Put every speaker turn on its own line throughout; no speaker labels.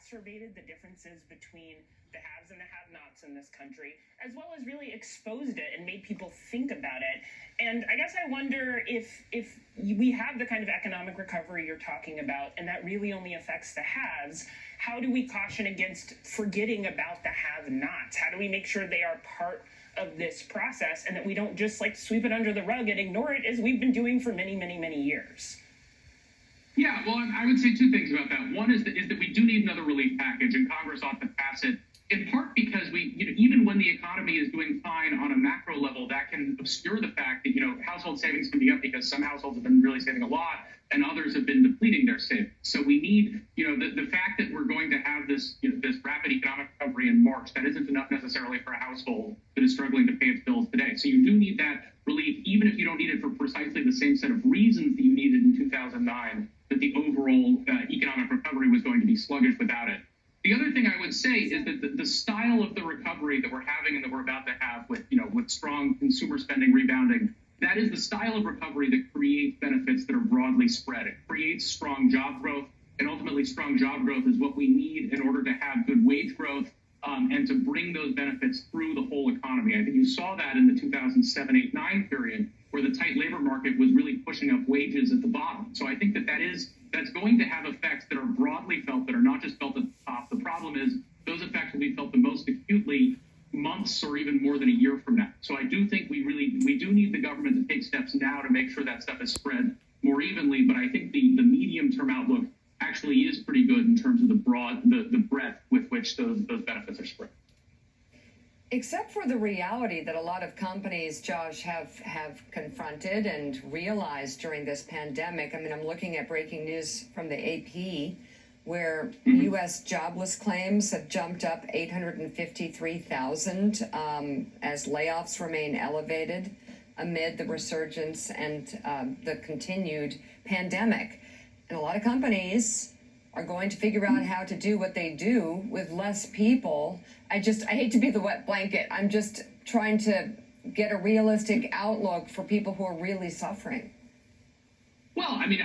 exacerbated the differences between the haves and the have-nots in this country, as well as really exposed it and made people think about it. And I guess I wonder if we have the kind of economic recovery you're talking about, and that really only affects the haves, how do we caution against forgetting about the have-nots? How do we make sure they are part of this process and that we don't just like sweep it under the rug and ignore it as we've been doing for many, many, many years?
Yeah, well, I would say two things about that. One is that we do need another relief package, and Congress ought to pass it, in part because even when the economy is doing fine on a macro level, that can obscure the fact that, household savings can be up because some households have been really saving a lot and others have been depleting their savings. So we need, the fact that we're going to have this rapid economic recovery in March, that isn't enough necessarily for a household that is struggling to pay its bills today. So you do need that relief, even if you don't need it for precisely the same set of reasons that you needed in 2009, that the overall economic recovery was going to be sluggish without it. The other thing I would say is that the style of the recovery that we're having and that we're about to have with strong consumer spending rebounding, that is the style of recovery that creates benefits that are broadly spread. It creates strong job growth, and ultimately strong job growth is what we need in order to have good wage growth and to bring those benefits through the whole economy. I think you saw that in the 2007-8-9 period, where the tight labor market was really pushing up wages at the bottom. So I think that's going to have effects that are broadly felt, that are not just felt at the top. The problem is those effects will be felt the most acutely months or even more than a year from now. So I do think we do need the government to take steps now to make sure that stuff is spread more evenly. But I think the medium-term outlook actually is pretty good in terms of the breadth with which those benefits are spread.
Except for the reality that a lot of companies, Josh, have confronted and realized during this pandemic. I mean, I'm looking at breaking news from the AP, where U.S. jobless claims have jumped up 853,000 as layoffs remain elevated amid the resurgence and the continued pandemic. And a lot of companies are going to figure out how to do what they do with less people. I hate to be the wet blanket. I'm just trying to get a realistic outlook for people who are really suffering.
Well, I mean,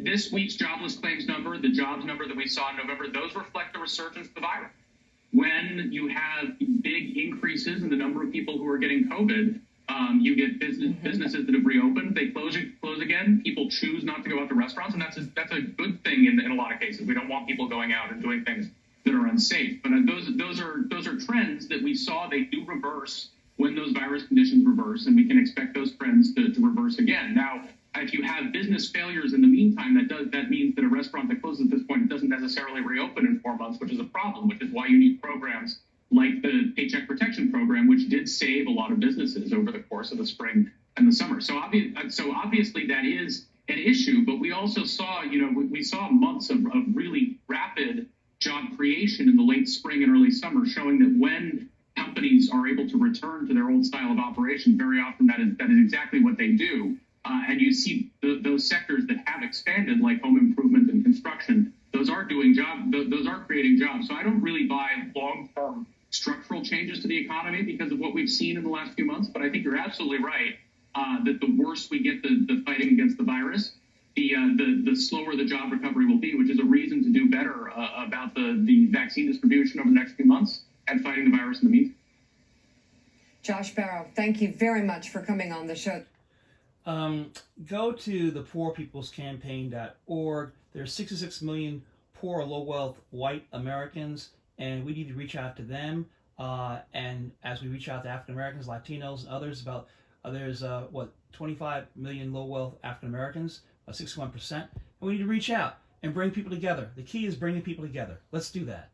this week's jobless claims number, the jobs number that we saw in November, those reflect the resurgence of the virus. When you have big increases in the number of people who are getting COVID, you get businesses that have reopened, they close again. People choose not to go out to restaurants, and that's a good thing in a lot of cases. We don't want people going out and doing things that are unsafe. But those are trends that we saw. They do reverse when those virus conditions reverse, and we can expect those trends to reverse again. Now, if you have business failures in the meantime, that means that a restaurant that closes at this point doesn't necessarily reopen in 4 months, which is a problem, which is why you need programs like the Paycheck Protection Program, which did save a lot of businesses over the course of the spring and the summer. So obviously that is an issue, but we also saw, we saw months of really rapid job creation in the late spring and early summer, showing that when companies are able to return to their old style of operation, very often that is exactly what they do. And you see those sectors that have expanded, like home improvement and construction, those are creating jobs. So I don't really buy long-term structural changes to the economy because of what we've seen in the last few months. But I think you're absolutely right that the worse we get the fighting against the virus, the slower the job recovery will be, which is a reason to do better about the vaccine distribution over the next few months and fighting the virus in the meantime.
Josh Barrow, thank you very much for coming on the show.
Go to thepoorpeoplescampaign.org. There's 66 million poor or low-wealth white Americans, and we need to reach out to them. And as we reach out to African Americans, Latinos, and others, there's 25 million low-wealth African Americans, 61%, and we need to reach out and bring people together. The key is bringing people together. Let's do that.